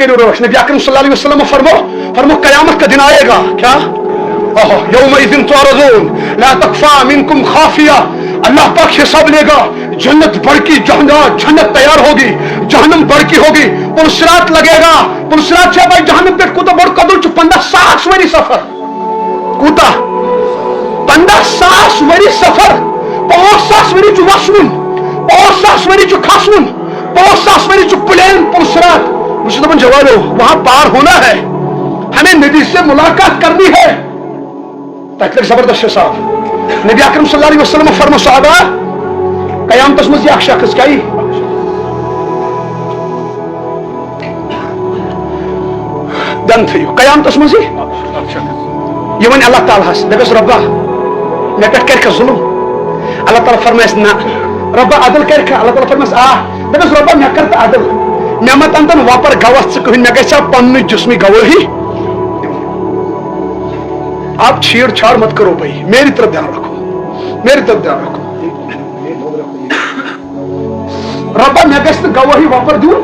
करो रोश। नबी अकरम सल्लल्लाहु अलैहि वसल्लम फरमो कयामत का दिन आएगा क्या, यौमइज़िन तुअरज़ून ला तख्फा मिनकुम खाफिया, अल्लाह पाक हिसाब लेगा। जन्नत बड़की जन्नत तैयार होगी, जहन्नम बड़की होगी, पुलसिरात लगेगा। पुलसिरात से भाई जहन्नम पे कूता बड़ कदर 50,000 वरी सफर कूता 50,000 वरी सफर 5,000 वरी चु वसुन 5,000 वरी चु खसुन 5,000 वरी चु प्लेन पुलसिरात। मुझे तो जवानो वहां पार होना है, हमें नबी से मुलाकात करनी है। तक जबरदस्त साहब नबी अकरम सल्लल्लाहु अलैहि वसल्लम फरमा साहबा कयामतस मज यह शख्स क्या दन थो कयामतस मज यह वन अल्लाह ताला दपस रब्बा मे पे कर जुल्म। अल्लाह ताला फरमायस ना रब्बा अदल कर, अल्लाह ताला फरमायस दपस रब्बा मे कर अदल, मे मत अंतन वापर गवाह कहीं मे गया पन्न जिस्मी गवाही। आप छेड़छाड़ मत करो भाई, मेरी तरफ ध्यान रखो, मेरी तरफ ध्यान रखो। रब्बा मे गस गवाही वापर दून।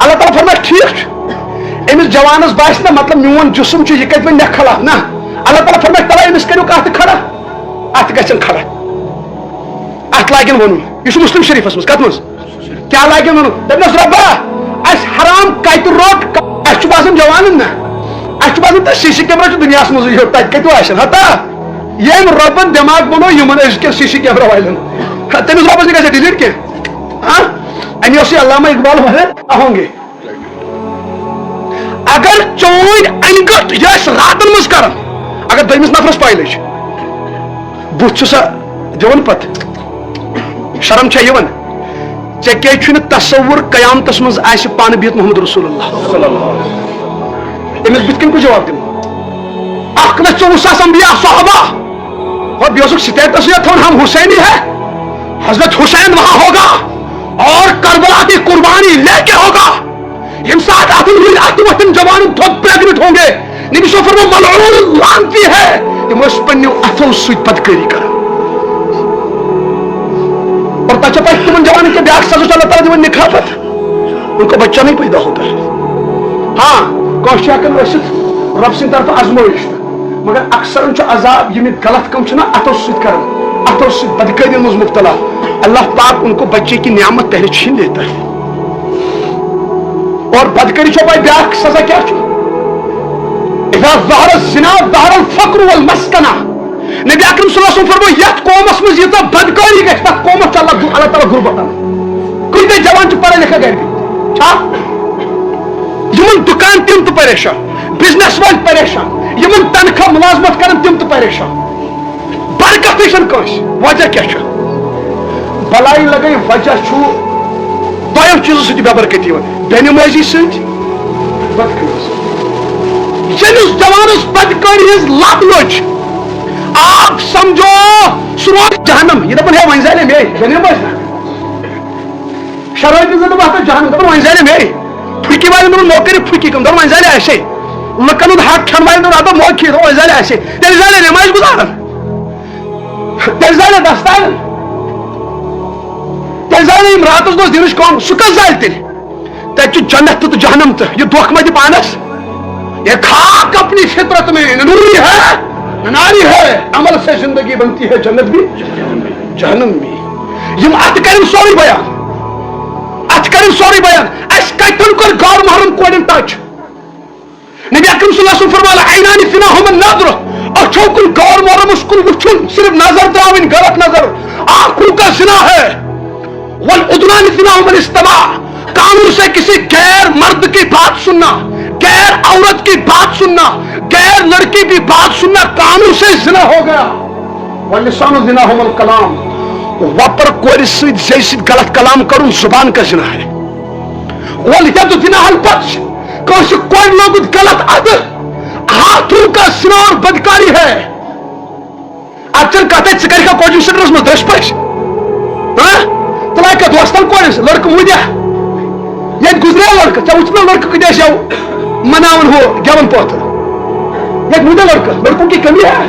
अल्लाह ताला फरमाए ठीक अमिस जवानस बास ना मतलब मोन जिस्म यह कत मे खला ना। अल्लाह ताला फरमाए तला अमिस करो अत खड़ा, अत गन खड़ा, अत लागन वन यह मुस्लिम शरीफस मज कत मज क्या लागन वन दपस रब्बा अस हराम कत रोट अस बासन जवान ना अस बासन सीसी कैमरा दुनिया मज कतो हता यम रबन दिमाग बनो यमन अजक सीसी कैमरा वालन तमिस रबस ग डिलीट क्या अमे अल्लामा इकबाल होंगे अगर चोन अनगट यह रातन मज कर अगर दमिस नफरस पाई लज बुथ दिवन पत शर्म यवन ऐ क्या तस्वुर कयामतस मज पान बिहत मोहम्मद रसूलुल्लाह अमिस बुथ कन को जवाब दिन 1,24,000 अंबिया सहाबा और बेसुक स्टेटस हम हुसैनी है, हजरत हुसैन वहां होगा और करबला की कुर्बानी लेके होगा। जवान प्रेगनेंट होंगे नबी फरमा मलऊन लानती है तुम अथो सदकारी कर और तक तुम जवान के ब्याह सजा अल्लाह ताला दिवन निखाफत उनको बच्चा नहीं पैदा होता है। हाँ कौन रब सिंह तरफ आजमाइश मगर अक्सर अजाब यम गलत कम अथो कर अथो बदकारी मज मुब्तला अल्लाह पाक उनको बच्चे की नियामत पहले छीन लेता है। और बदकारी भाई ब्याह सजा क्या फकना नबी अकरम सल्लल्लाहु अलैहि वसल्लम फरमाया यत कौमस मज यीता बदकारी गई तक कौमस अल्लाह ताला गुरबत कुछ जवान पढ़ा लिखा गए यमन दुकान तम तो परेशान बिजनेस वाल परेशान यमन तनखा मुलाजमत कर तम तो परेशान बरकत वजह क्या बलाई लगे वजह दोम चीजों सत बेबरकती बेनमाजी समिस जवानस बदकारी लत लज आप समझो सह रोज जहनम यह दपान है वन जाले मे बेनमाज शरारती जहनम दपान वन जाले मे फुकी वाले मो कर फुकी कम वन जाले ऐसे लकन हक खन वाले अब मोखी वन जाले ऐसे तेल जाले नमाज गुजारन तेल जाले दस्तान रात दिन कौन सह कस जाल तेल तक जन्नत तो जहनम तो यह दुख मत पानस ये खाक अपनी फितरत में नूरी है नारी है अमल से जिंदगी बनती है जन्नत भी जहनम भी यम अत कर सोरी बयान अस कतन कर गौर महरम कोड़न टच नबी अकरम सल्लल्लाहु अलैहि वसल्लम फरमाया ऐनानि फिनाहुम नज़र अखों कुल गौर महरम उसकुल वुचुन सिर्फ नजर दाविन गलत नजर आंखों का जिना है वल उदनानि फिनाहुम इस्तिमा कानून से किसी गैर मर्द की बात सुनना गैर औरत की बात सुनना गैर लड़की की बात सुनना कानून से जिना हो गया वल लिसानु जिनाहुम अल कलाम वापर कोर से गलत कलाम करूं जुबान का जिना है वल यद जिनाहुल बत्श कौन कोई लोग गलत अदर हाथों का जिना और बदकारी है अचल कहते चिकर का कोचिंग सेंटर में दस पच तला का दोस्तन कोन लड़का मुद्या ये गुजरे लड़का चाहे उतना लड़का कदे जाओ मनावन हो गेवन पोत ये मुद्दा लड़कों की कमी है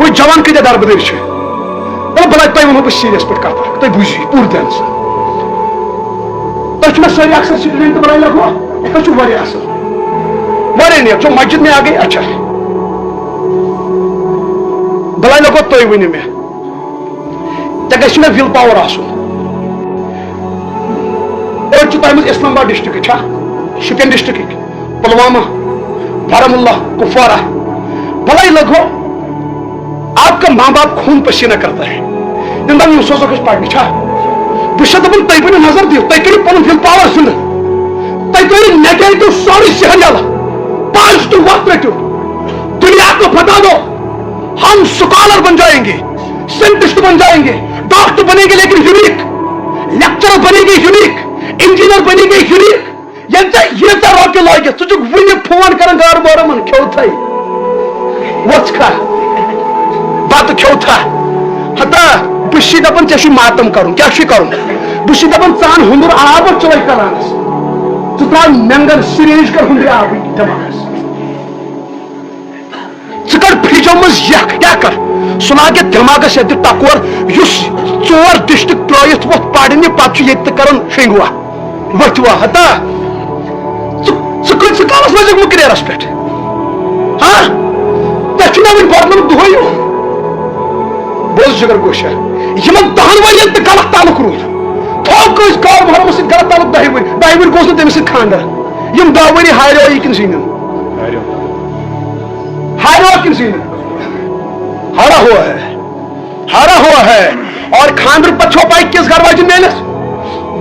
वो जवान कदे दार बदर छे तो बला तय वो सीरियस पट करता तो बुझी पूर ध्यान से تو میں ساری اکثر اسٹوڈنٹ بنائی لگو تو واریاہ اصل واریاہ نیک جو مسجد میں آ گئی اچھا بلائی لگو تھی ونو مے گھس مے ول پاور آسن أڑۍ چھِ تۄہہِ منٛز اسلام آباد ڈسٹرکٹ شپین ڈسٹرکٹ پلوامہ بارہمولہ کپوارہ بلائی لگو آپ کا ماں باپ خون پسینہ کرتا ہے تم دن سوزو کچھ پڑھنے چھا بہت دپان تھی ورو نظر دیو تھی کرو پن ول پاور زندہ تھی کرو نیگیٹو سورُے ذہن یلہٕ پازٹو وقت رٹو دنیا کو بتا دو ہم سکالر بن جائیں گے سائنٹسٹ بن جائیں گے ڈاکٹر بنیں گے لیکن یونیک لیکچرر بنیں گے یونیک انجینئر بنیں گے یونیک یہ روپیے لگت ون فون کر گار بارمن کھو تھا وچ کھا بت کھو تھا ہتا بس دپان ے ماتم کرن کیا کرن بس دپان ژان ہندر آب چلے کلانس ژٕ ترٛاو مینگن سریج کر ہندر آب دماغس ژٕ کڑ فرجو مز یک کیا کر سہ لاگہ دماغس یہ ٹکور اس 4 ڈسٹرک ترٲیتھ ووت پرنہِ پتہٕ یہ کران شنگوا وتھوا ہتا ژٕ کالس منٛز مُکریرس پٮ۪ٹھ ہاں تۄہہِ چھُ مےٚ وۄنۍ پرنُک دۄہے بوز جگر گوشا یمن 10 ؤرین تہِ غلط تعلق روٗد تھوٚو کٲنٛسہِ کار محرمس سۭتۍ غلط تعلق 10 ؤری گوٚژھ نہٕ تٔمِس سۭتۍ خانٛدر یم 10 ؤری ہاریو یہِ کِنہٕ زیٖنِن ہارا کن زیٖنِن ہارا ہوا ہے اور خاندر پتہ چھو پائی کس گھر واجن میلس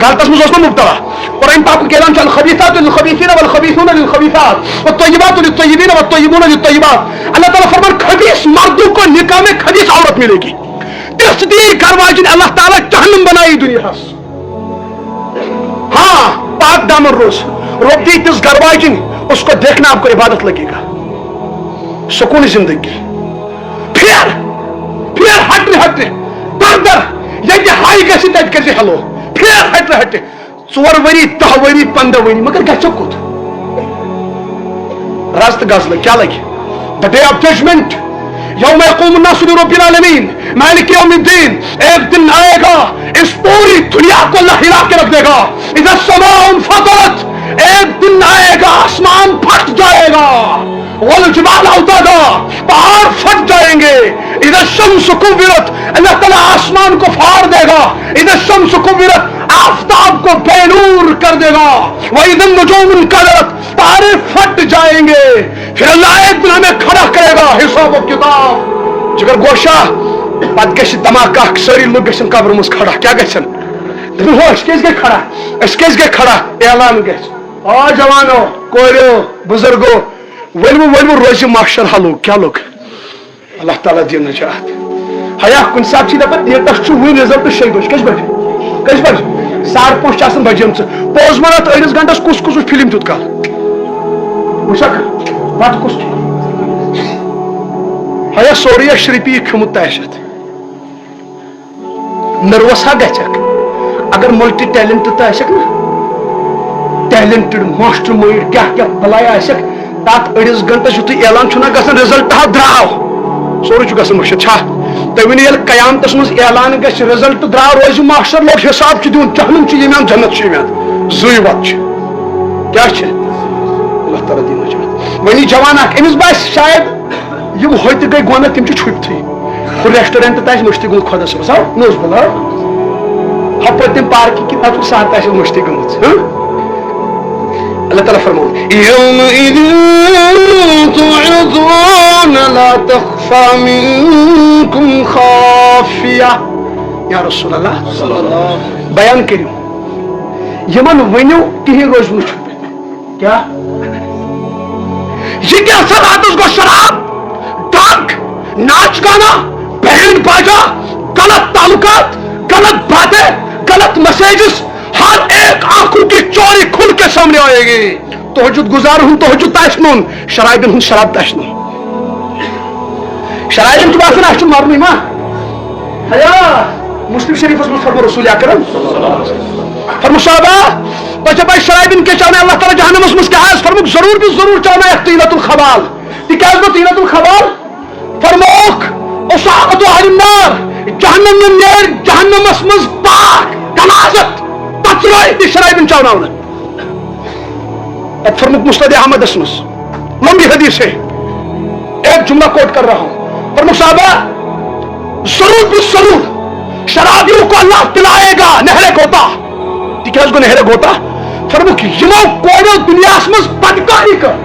غلطس مز مبتلا قرآن پاک کے اعلان الخبیثات للخبیثین والخبیثون للخبیثات والطیبات للطیبین والطیبون للطیبات اللہ تعالیٰ فرمان خبیث مردوں کو نکاح میں خبیث عورت ملے گی تصدیق گھر واجن اللہ تعالیٰ جہنم بنائی دنیا ہاں پاک دامن روز روتی تس گھر واجن اس کو دیکھنا آپ کو عبادت لگے گا سکون زندگی پھر ہٹے در یہ ہائی گھس تک کر ہلو پھر ہٹے 4 ؤری 10 ؤری 15 ؤری مگر گھو کت رز تو غزل کیا لگی the day of judgment یوم یقوم الناس لرب العالمین مالک یوم الدین ایک دن آئے گا اس پوری دنیا کو اللہ ہلا کے رکھ دے گا اذا السماء انفطرت ایک دن آئے گا آسمان پھٹ جائے گا والجبال اوتادا پہاڑ پھٹ جائیں گے اذا الشمس کورت اللہ تعالیٰ آسمان کو پھاڑ دے گا اذا الشمس کورت آفتاب کو بے نور کر دے گا واذا النجوم انکدرت تارے پھٹ جائیں گے پھر اللہ ایک دن ہمیں کھڑا کرے گا حساب و کتاب جگر گوشا پت گھس دھماکہ ساری لوگ گھن قبر مز کھڑا کیا گھن اس کیس گئے کھڑا اس کیس گئے کھڑا اعلان گھس آ جوانو کوریو بزرگو ولو روز معاشر حلو کیا لوگ اللہ تعالیٰ دین نجات حیا کن سات دپان ڈیٹس ون رزلٹ 6 بج کس بج 5:30 بجم پوز ون ات 1 گنٹس کس فلم تیت کال وچھک بت کس حیا سوریا شرپی کھمت تیشت نروس ہا گھک اگر ملٹی ٹیلنٹ تک نا ٹیلنٹڈ ماسٹر مائنڈ کیا بلایا آسک تات 1 گنٹس یتھ اعلان چھنا گژھان رزلٹ درٛاو سورُے چھُ گژھان مٔشِد چھا تُہۍ ؤنِو ییٚلہِ قیامتس منٛز اعلان گژھِ رزلٹ درٛاو روزِ ماشٹر لوگ حساب چھُ دیُن جہنم چھُ ییٚمہِ جنت چھُ ییٚمہِ زٕے وَتہٕ چھِ کیٛاہ چھِ اللہ تعالیٰ دِیِن نجات وۄنۍ جوان اکھ أمِس باسہِ شاید یِم ہوٚتہِ گٔے گۄناہ تِم چھِ چھُپتھٕے ہُہ ریسٹورنٹ تہِ آسہِ مٔشتٕے گوٚمُت خۄدا صٲبس نوٚز بلا ہۄپٲرۍ تِم پارکہِ کِنۍ تتھ ساتہٕ تہِ آسہِ مٔشتٕے گٔمٕژ اللہ تعالیٰ فرماؤں یومئذ تعرضون لا تخفى منكم خافیہ یا رسول اللہ بیان کریو یمن ونیو کہیں روز نہ چھپت کیا یہ کیا راتس گو شراب ڈرگ ناچ گانا بینڈ باجا غلط تعلقات غلط باتیں غلط میسجز ہر ایک آنکھوں کی چوری کھل کے سامنے آئے گی تہجد گزار ہوں تہجد تاشنون شرائبن ہوں شراب تاشنون شرائبن کی بات ہے مرمی ماں حیا مسلم شریف اس میں فرما رسول اکرم فرما صحابہ بچے بھائی شرائبن کے چاہنے اللہ تعالیٰ جہنم اس مسکہ ہے فرمک ضرور بھی ضرور چاہنا ہے طینت الخبال تکیاز دو طینت الخبال فرموک اصحابت اہل النار جہنم میں نیر جہنم اس مز پاک کنازت अफसराई शराबन चावना फरमुख मुस्ताद अहमद असमस लंबी हदीस है, एक जुमला कोट कर रहा हूं। फरमुख साहबा जरूर शराबियों को अल्लाह पिलाएगा नहरे गोता, तिकाज गो नहरे गोता। फरमुख यमो कोड़ो दुनिया मज बदकारी कर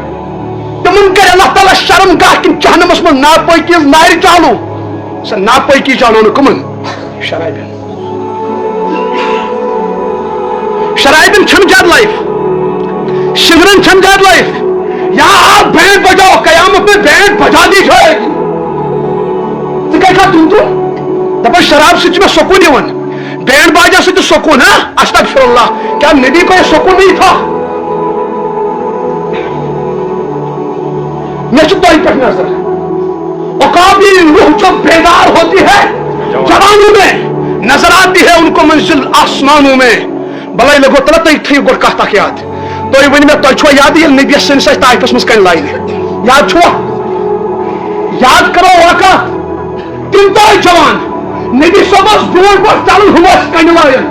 तमन कर अल्लाह ताला शर्मगाह किन जहन्नमस मज नापाकी नारि चालू स नापाकी चालू न कमन शराबिन छन जाद लाइफ, शिगरन छन जाद लाइफ। यहां आप बैंड बजाओ, कयामत में बैंड बजा दी जाएगी। दपा शराब से मैं सुकून यवन, बैंड बाजा से तो सुकून है। अस्तगफिरुल्लाह, क्या नबी को यह सुकून नहीं था? मैं तो ही पढ़ना सर, औकाबी रूह जो बेदार होती है जवानों में, नजर आती है उनको मंजिल आसमानों में। भलाई लगो तला तो थी गोट कह तक याद तो वन मे तुम याद ये नबी सन ताइफस मज कन लाइन याद छो, याद करो वाका तिम तो जवान नबी सबस बोल पर चल हुआ कन लाइन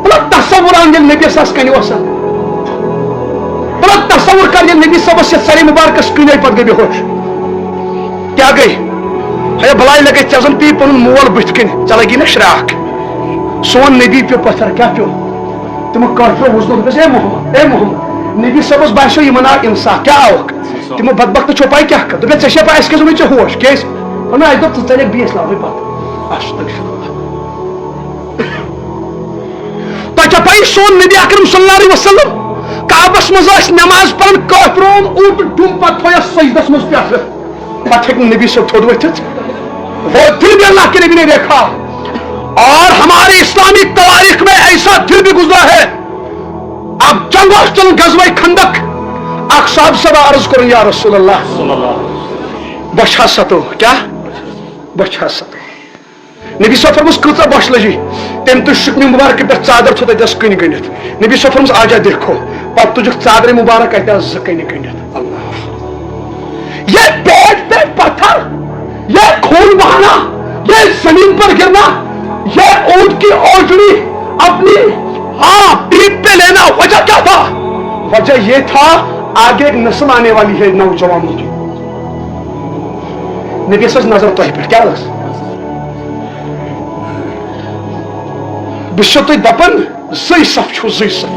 भला तस्वुर आन ये नबी सस कन भला तस्वुर कर ये नबी सबस सरी मुबारक कन पे गई बेहोश क्या गई है भलाई लगे चजन पी पुन मोल बुथ कन चल लगी ना शराक सोन नबी पे पत्थर क्या पे तुम कॉर्पोरेट मुझे ए मोहम्मद नबी सबस बासो ये मना इंसाफ क्या आवक तुम बदबख्त छोपाई क्या कर दुपे ऐसे पाए इसके जुमे होश केस और मैं आज तो चले बीस लावे बात अस्तगफिरुल्लाह तो चपाई सोन नबी अकरम सल्लल्लाहु अलैहि वसल्लम काबस मज नमाज पढ़न कॉर्पोरेट ऊट डुम पत होया सजदस मज पे पत हेक नबी सब थोड़ वथित वो दिल भी अल्लाह के नबी ने देखा। और हमारे इस्लामी तारीख में ऐसा दिन भी गुजरा है। अब जंग चल गजवाई खंदक अख साहब सब अर्ज करो या रसूल अल्लाह बशा सतो क्या बशा सतो नबी सफरमस कचा बश लजी तम तु शुक्न मुबारक पे चादर छो तस कन गणित नबी सफरमस आजा देखो पत तुझ चादर मुबारक अत कन गणित अल्लाह ये पेट पे पत्थर, ये खून बहाना, ये जमीन पर गिरना, ये ऊंट की ओटड़ी अपनी पीठ पे लेना, वजह क्या था? वजह ये था आगे एक नस्ल आने वाली है नौजवानों की। नबी सच नजर तो पे क्या लग बिशो तो दपन जई सफ छु जई सफ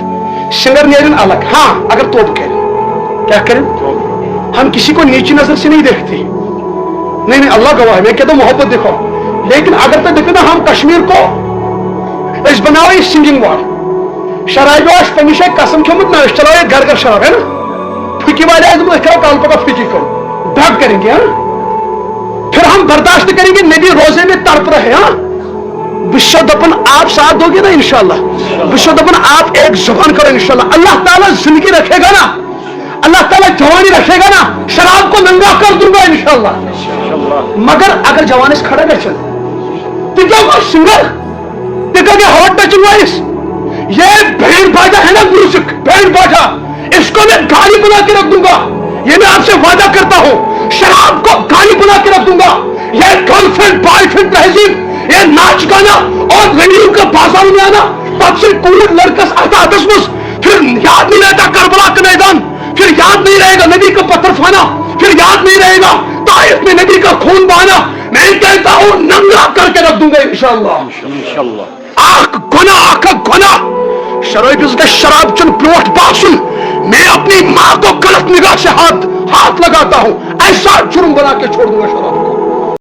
शिंगर नेरन अलग। हाँ अगर तो करें क्या करें, हम किसी को नीची नजर से नहीं देखते, नहीं अल्लाह गवाह है, मैं कहता हूं मोहब्बत देखो। लेकिन अगर तो देखो ना हम कश्मीर को इस बनाओ सिंगिंग वाल शराब तमिश कसम खेमुत ना चलाओ घर घर शराब है ना फुकी वाले करो काल पका फुकी करो ड्रग करेंगे। हाँ फिर हम बर्दाश्त करेंगे नबी रोजे में तड़प रहे। हाँ विश्व दपन आप साथ दोगे ना इंशाल्लाह, विश्व दपन आप एक जुबान करो इंशाल्लाह। अल्लाह ताला जिंदगी रखेगा ना, अल्लाह ताला जवानी रखेगा ना, शराब को नंगा कर दूंगा इंशाल्लाह। मगर अगर जवानी से खड़ा कर चल सिंगर दिखा हॉट टचिंग वॉइस, ये बैंड बाजा है ना म्यूजिक बैंड बाजा, इसको मैं गाली बना के रख दूंगा। ये मैं आपसे वादा करता हूं, शराब को गाली बना के रख दूंगा। ये गर्लफ्रेंड बॉयफ्रेंड तहजीब, ये नाच गाना और रेडियो का बाजार में आना, तब से कूलर लड़कस आता फिर याद नहीं रहता करबला का मैदान, फिर याद नहीं रहेगा नबी का पत्थर फाना, फिर याद नहीं रहेगा ताइफ में नबी का खून बहाना। मैं कहता हूं नंगा करके रख दूंगा इंशाल्लाह। आख गुना शराब चुन प्रोट बासुन, मैं अपनी मां को गलत निगाह से हाथ लगाता हूं, ऐसा जुर्म बना के छोड़ दूंगा शराब।